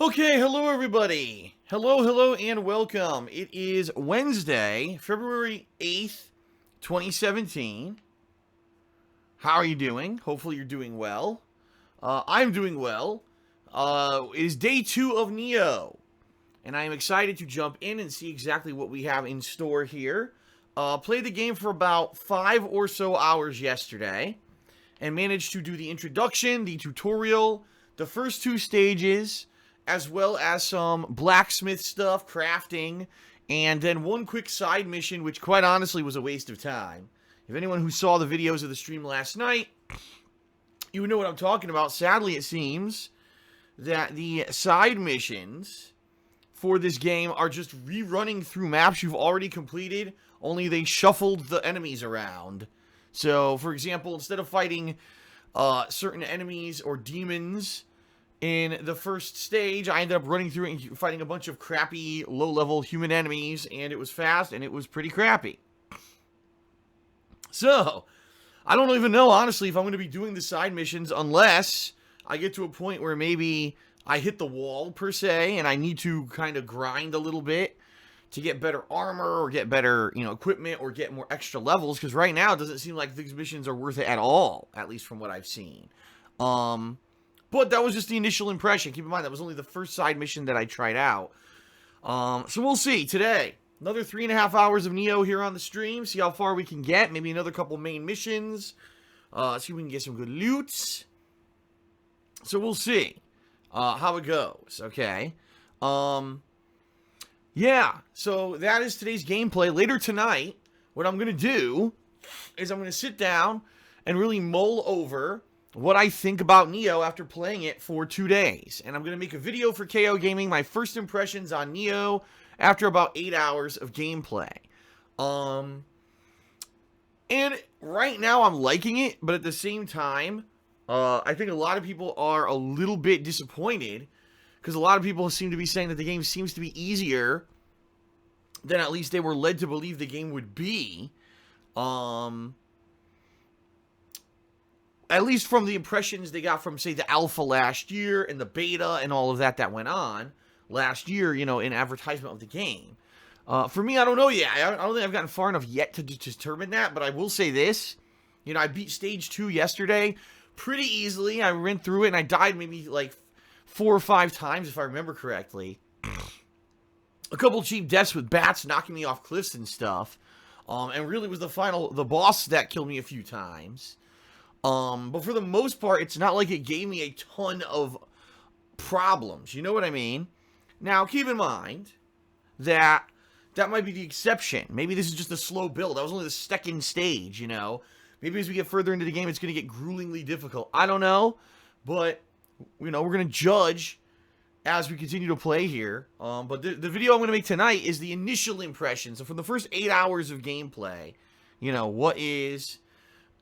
Okay, hello everybody. Hello, and welcome. It is Wednesday, February 8th, 2017. How are you doing? Hopefully you're doing well. I'm doing well. It is day 2 of Nioh, and I am excited to jump in and see exactly what we have in store here. Played the game for about 5 or so hours yesterday, and managed to do the introduction, the tutorial, the first 2 stages, as well as some blacksmith stuff, crafting, and then one quick side mission, which quite honestly was a waste of time. If anyone who saw the videos of the stream last night, you would know what I'm talking about. Sadly, it seems that the side missions for this game are just rerunning through maps you've already completed, only they shuffled the enemies around. So, for example, instead of fighting certain enemies or demons in the first stage, I ended up running through it and fighting a bunch of crappy, low-level human enemies, and it was fast, and it was pretty crappy. So, I don't even know, honestly, if I'm going to be doing the side missions unless I get to a point where maybe I hit the wall, per se, and I need to kind of grind a little bit to get better armor, or get better, equipment, or get more extra levels, because right now it doesn't seem like these missions are worth it at all, at least from what I've seen. But that was just the initial impression. Keep in mind, that was only the first side mission that I tried out. So we'll see. Today, another 3.5 hours of Nioh here on the stream. See how far we can get. Maybe another couple main missions. See if we can get some good loot. So we'll see how it goes. Okay. Yeah. So that is today's gameplay. Later tonight, what I'm going to do is I'm going to sit down and really mull over what I think about Nioh after playing it for 2 days. And I'm going to make a video for KOGaming, my first impressions on Nioh after about 8 hours of gameplay. And right now I'm liking it, but at the same time, I think a lot of people are a little bit disappointed, because a lot of people seem to be saying that the game seems to be easier than at least they were led to believe the game would be. At least from the impressions they got from, say, the alpha last year and the beta and all of that went on last year, in advertisement of the game. For me, I don't know yet. I don't think I've gotten far enough yet to determine that, but I will say this. I beat Stage 2 yesterday pretty easily. I went through it, and I died maybe, like, 4 or 5 times, if I remember correctly. A couple cheap deaths with bats knocking me off cliffs and stuff. And really was the boss that killed me a few times. But for the most part, it's not like it gave me a ton of problems. You know what I mean? Now, keep in mind that might be the exception. Maybe this is just a slow build. That was only the second stage, Maybe as we get further into the game, it's going to get gruelingly difficult. I don't know. But, we're going to judge as we continue to play here. But the video I'm going to make tonight is the initial impression. So, from the first 8 hours of gameplay, what is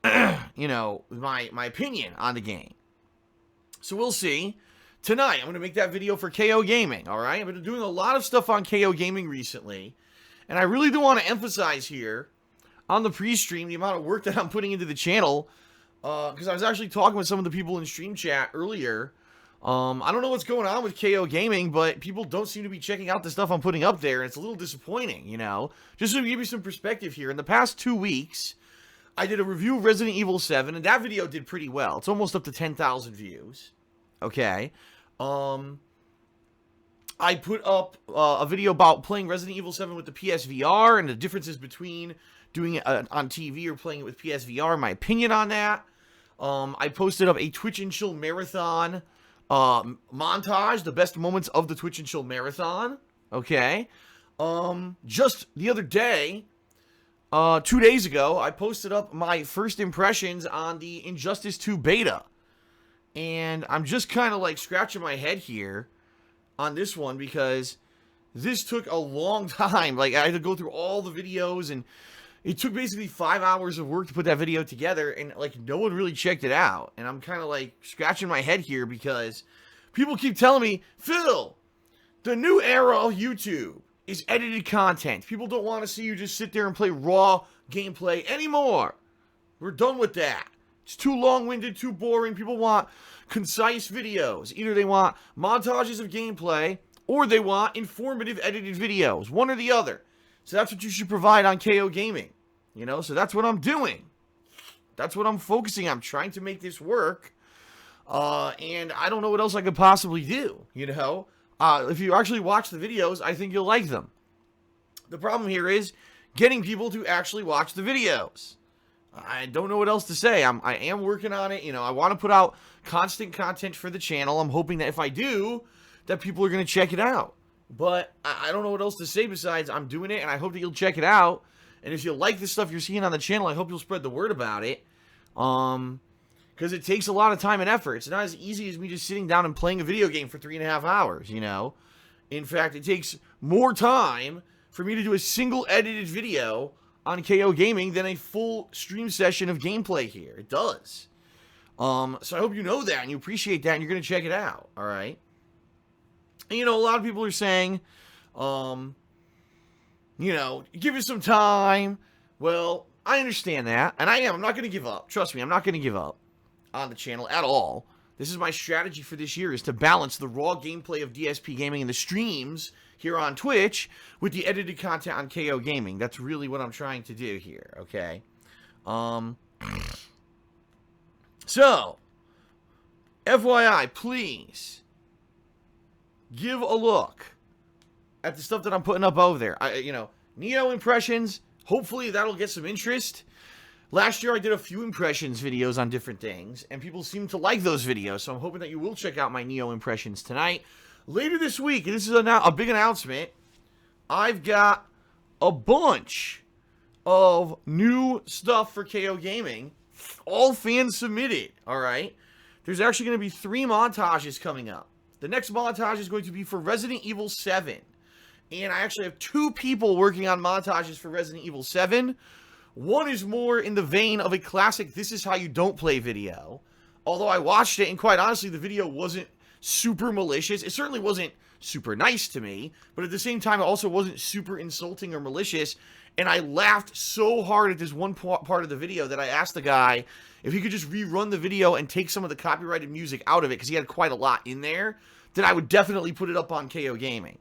my opinion on the game. So we'll see. Tonight, I'm going to make that video for KOGaming, alright? I've been doing a lot of stuff on KOGaming recently, and I really do want to emphasize here on the pre-stream the amount of work that I'm putting into the channel, because I was actually talking with some of the people in stream chat earlier. I don't know what's going on with KOGaming, but people don't seem to be checking out the stuff I'm putting up there, and it's a little disappointing, Just to give you some perspective here, in the past 2 weeks, I did a review of Resident Evil 7, and that video did pretty well. It's almost up to 10,000 views. Okay. I put up a video about playing Resident Evil 7 with the PSVR and the differences between doing it on TV or playing it with PSVR, my opinion on that. I posted up a Twitch and Chill Marathon montage, the best moments of the Twitch and Chill Marathon. Okay. Just the other day, 2 days ago, I posted up my first impressions on the Injustice 2 beta. And I'm just kind of like scratching my head here on this one, because this took a long time. Like, I had to go through all the videos, and it took basically 5 hours of work to put that video together, and like no one really checked it out. And I'm kind of like scratching my head here, because people keep telling me, Phil, the new era of YouTube is edited content. People don't want to see you just sit there and play raw gameplay anymore. We're done with that. It's too long-winded, too boring. People want concise videos. Either they want montages of gameplay or they want informative edited videos. One or the other. So that's what you should provide on KOGaming. You know, so that's what I'm doing. That's what I'm focusing on. I'm trying to make this work. And I don't know what else I could possibly do, you know. If you actually watch the videos, I think you'll like them. The problem here is getting people to actually watch the videos. I don't know what else to say. I am working on it. You know, I want to put out constant content for the channel. I'm hoping that if I do, that people are going to check it out. But I don't know what else to say besides I'm doing it, and I hope that you'll check it out. And if you like the stuff you're seeing on the channel, I hope you'll spread the word about it. Because it takes a lot of time and effort. It's not as easy as me just sitting down and playing a video game for 3.5 hours, you know. In fact, it takes more time for me to do a single edited video on KOGaming than a full stream session of gameplay here. It does. So I hope you know that and you appreciate that and you're going to check it out, all right? And, you know, a lot of people are saying, you know, give it some time. Well, I understand that, and I'm not going to give up. Trust me, I'm not going to give up on the channel at all. This is my strategy for this year, is to balance the raw gameplay of DSPGaming and the streams here on Twitch with the edited content on KOGaming. That's really what I'm trying to do here, okay? So, FYI, please give a look at the stuff that I'm putting up over there. You know, Nioh impressions, hopefully that'll get some interest. Last year I did a few impressions videos on different things, and people seem to like those videos, so I'm hoping that you will check out my Nioh impressions tonight. Later this week, and this is a big announcement, I've got a bunch of new stuff for KOGaming, all fan submitted, alright? There's actually going to be 3 montages coming up. The next montage is going to be for Resident Evil 7. And I actually have 2 people working on montages for Resident Evil 7. One is more in the vein of a classic This Is How You Don't Play video. Although I watched it, and quite honestly, the video wasn't super malicious. It certainly wasn't super nice to me, but at the same time, it also wasn't super insulting or malicious. And I laughed so hard at this one part of the video that I asked the guy if he could just rerun the video and take some of the copyrighted music out of it, because he had quite a lot in there, then I would definitely put it up on KOGaming.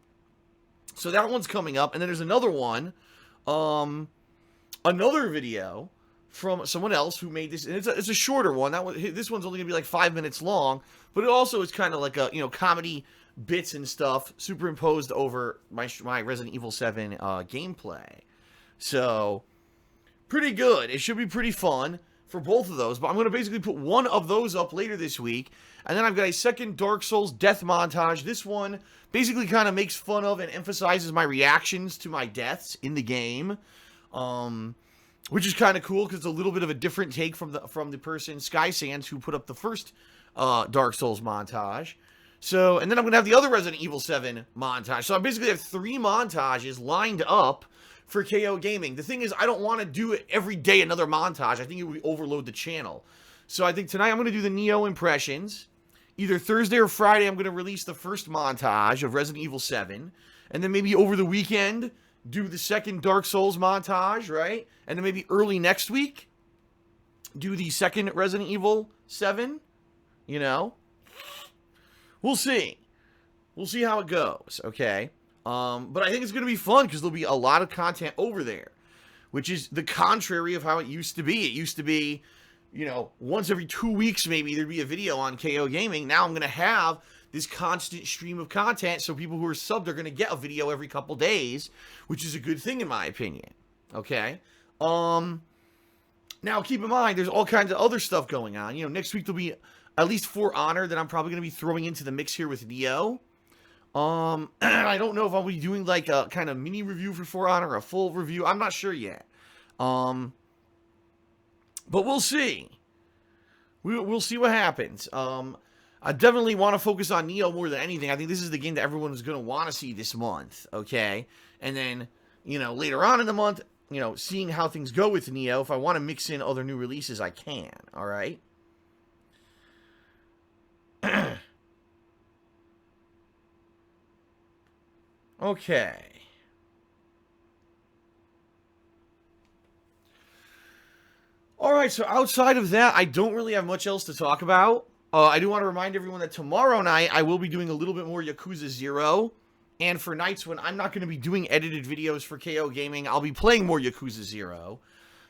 So that one's coming up, and then there's another one, another video from someone else who made this, and it's a shorter one. This one's only gonna be like 5 minutes long, but it also is kind of like a, you know, comedy bits and stuff superimposed over my Resident Evil 7 gameplay. So pretty good. It should be pretty fun for both of those, but I'm gonna basically put one of those up later this week, and then I've got a second Dark Souls death montage. This one basically kind of makes fun of and emphasizes my reactions to my deaths in the game. Which is kind of cool because it's a little bit of a different take from the person, Sky Sands, who put up the first Dark Souls montage. So, and then I'm going to have the other Resident Evil 7 montage. So I basically have 3 montages lined up for KOGaming. The thing is, I don't want to do it every day, another montage. I think it would overload the channel. So I think tonight I'm going to do the Nioh impressions. Either Thursday or Friday, I'm going to release the first montage of Resident Evil 7. And then maybe over the weekend, do the second Dark Souls montage, right? And then maybe early next week, do the second Resident Evil 7, you know? We'll see. We'll see how it goes, okay? But I think it's going to be fun because there'll be a lot of content over there, which is the contrary of how it used to be. It used to be, you know, once every 2 weeks maybe there'd be a video on KOGaming. Now I'm going to have this constant stream of content, so people who are subbed are going to get a video every couple days, which is a good thing in my opinion, okay? Now keep in mind, there's all kinds of other stuff going on. You know, next week there'll be at least For Honor that I'm probably going to be throwing into the mix here with Nioh. I don't know if I'll be doing like a kind of mini review for For Honor or a full review. I'm not sure yet. But we'll see. We'll see what happens. I definitely want to focus on Nioh more than anything. I think this is the game that everyone is going to want to see this month, okay? And then, you know, later on in the month, you know, seeing how things go with Nioh, if I want to mix in other new releases, I can, all right? Okay. All right, so outside of that, I don't really have much else to talk about. I do want to remind everyone that tomorrow night, I will be doing a little bit more Yakuza 0. And for nights when I'm not going to be doing edited videos for KOGaming, I'll be playing more Yakuza 0.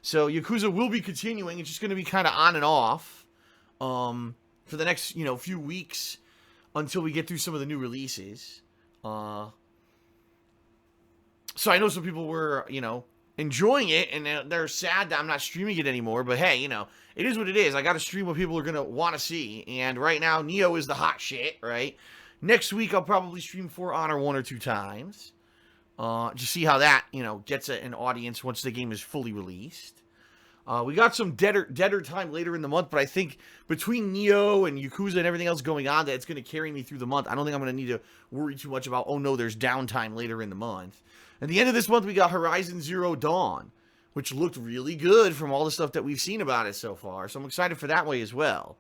So Yakuza will be continuing. It's just going to be kind of on and off for the next, few weeks until we get through some of the new releases. So I know some people were, enjoying it, and they're sad that I'm not streaming it anymore. But hey, it is what it is. I got to stream what people are going to want to see. And right now, Nioh is the hot shit, right? Next week, I'll probably stream For Honor 1 or 2 times. Just see how that, gets an audience once the game is fully released. We got some deader time later in the month, but I think between Nioh and Yakuza and everything else going on, that it's going to carry me through the month. I don't think I'm going to need to worry too much about, oh no, there's downtime later in the month. At the end of this month, we got Horizon Zero Dawn, which looked really good from all the stuff that we've seen about it so far. So I'm excited for that way as well.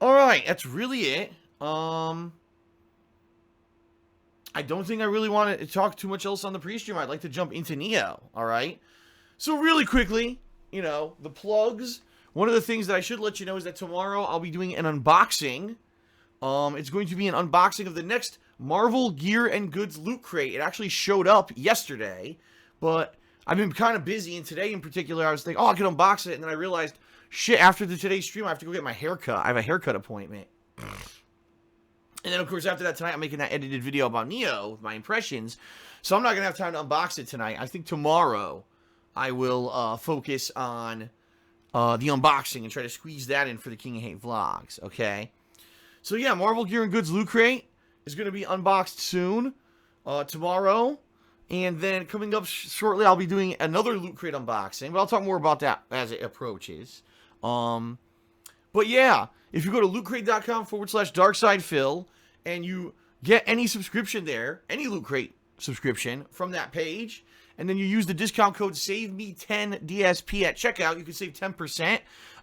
All right, that's really it. I don't think I really want to talk too much else on the pre-stream. I'd like to jump into Nioh, all right? So really quickly, the plugs. One of the things that I should let you know is that tomorrow I'll be doing an unboxing. It's going to be an unboxing of the next Marvel Gear and Goods Loot Crate. It actually showed up yesterday, but I've been kind of busy, and today in particular, I was thinking, I could unbox it, and then I realized, shit, after today's stream, I have to go get my haircut. I have a haircut appointment. And then, of course, after that, tonight, I'm making that edited video about Nioh with my impressions, so I'm not going to have time to unbox it tonight. I think tomorrow I will focus on the unboxing and try to squeeze that in for the King of Hate vlogs, okay? So, yeah, Marvel Gear and Goods Loot Crate is going to be unboxed soon, tomorrow. And then coming up shortly, I'll be doing another Loot Crate unboxing. But I'll talk more about that as it approaches. But yeah, if you go to lootcrate.com/DarksidePhil and you get any subscription there, any Loot Crate subscription from that page, and then you use the discount code SAVEME10DSP at checkout, you can save 10%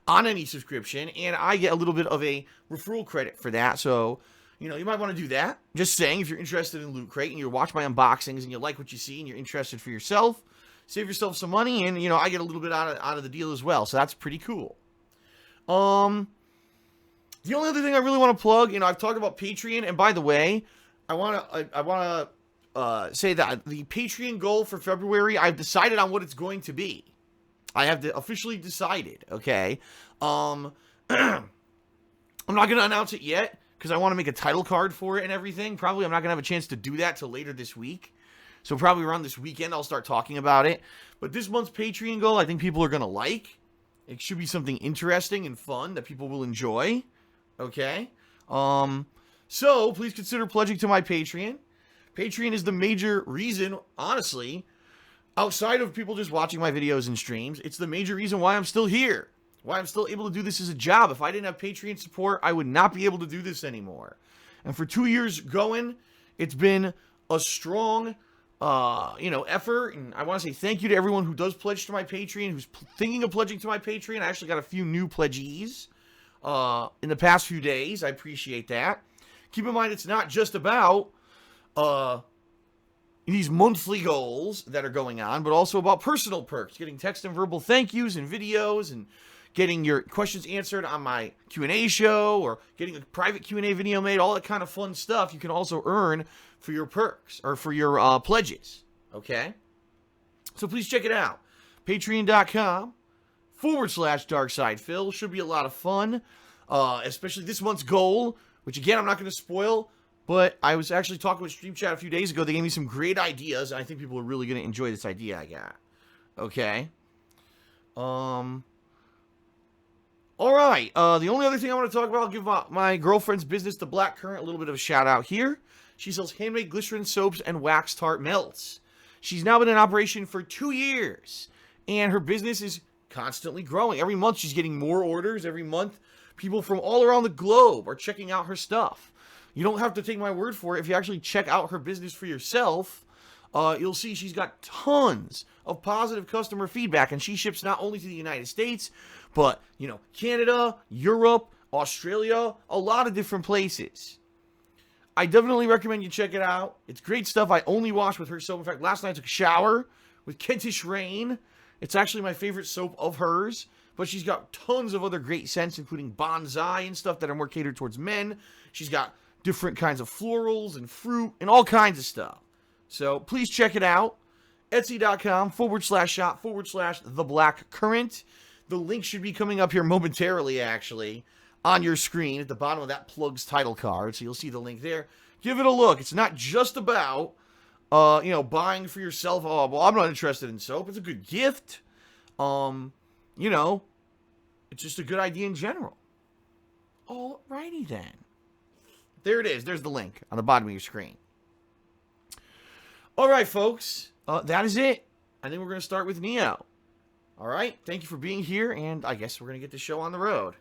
on any subscription. And I get a little bit of a referral credit for that. So, you might want to do that. Just saying, if you're interested in Loot Crate and you watch my unboxings and you like what you see and you're interested for yourself, save yourself some money, and, I get a little bit out of the deal as well. So that's pretty cool. The only other thing I really want to plug, I've talked about Patreon, and by the way, I want to say that the Patreon goal for February, I've decided on what it's going to be. I have officially decided, okay? I'm not going to announce it yet, because I want to make a title card for it and everything. Probably I'm not going to have a chance to do that till later this week. So probably around this weekend, I'll start talking about it. But this month's Patreon goal, I think people are going to like. It should be something interesting and fun that people will enjoy. Okay? So please consider pledging to my Patreon. Patreon is the major reason, honestly, outside of people just watching my videos and streams, it's the major reason why I'm still here. Why I'm still able to do this as a job. If I didn't have Patreon support, I would not be able to do this anymore. And for 2 years going, it's been a strong, effort. And I want to say thank you to everyone who does pledge to my Patreon, who's thinking of pledging to my Patreon. I actually got a few new pledgees in the past few days. I appreciate that. Keep in mind, it's not just about these monthly goals that are going on, but also about personal perks, getting text and verbal thank yous and videos, and getting your questions answered on my Q&A show, or getting a private Q&A video made, all that kind of fun stuff you can also earn for your perks, or for your pledges, okay? So please check it out. Patreon.com/DarksidePhil. Should be a lot of fun, especially this month's goal, which again, I'm not going to spoil, but I was actually talking with Stream Chat a few days ago. They gave me some great ideas, and I think people are really going to enjoy this idea I got, okay? All right, the only other thing I want to talk about, I'll give my girlfriend's business, The Black Currant, a little bit of a shout out here. She sells handmade glycerin soaps and wax tart melts. She's now been in operation for 2 years, and her business is constantly growing. Every month she's getting more orders. Every month people from all around the globe are checking out her stuff. You don't have to take my word for it. If you actually check out her business for yourself, you'll see she's got tons of positive customer feedback, and she ships not only to the United States, but, Canada, Europe, Australia, a lot of different places. I definitely recommend you check it out. It's great stuff. I only wash with her soap. In fact, last night I took a shower with Kentish Rain. It's actually my favorite soap of hers, but she's got tons of other great scents, including bonsai and stuff that are more catered towards men. She's got different kinds of florals and fruit and all kinds of stuff. So please check it out. Etsy.com/shop/theblackcurrant. The link should be coming up here momentarily, actually, on your screen at the bottom of that plug's title card. So you'll see the link there. Give it a look. It's not just about, buying for yourself. Oh, well, I'm not interested in soap. It's a good gift. It's just a good idea in general. Alrighty then. There it is. There's the link on the bottom of your screen. All right, folks. That is it. I think we're going to start with Nioh. All right. Thank you for being here, and I guess we're going to get the show on the road.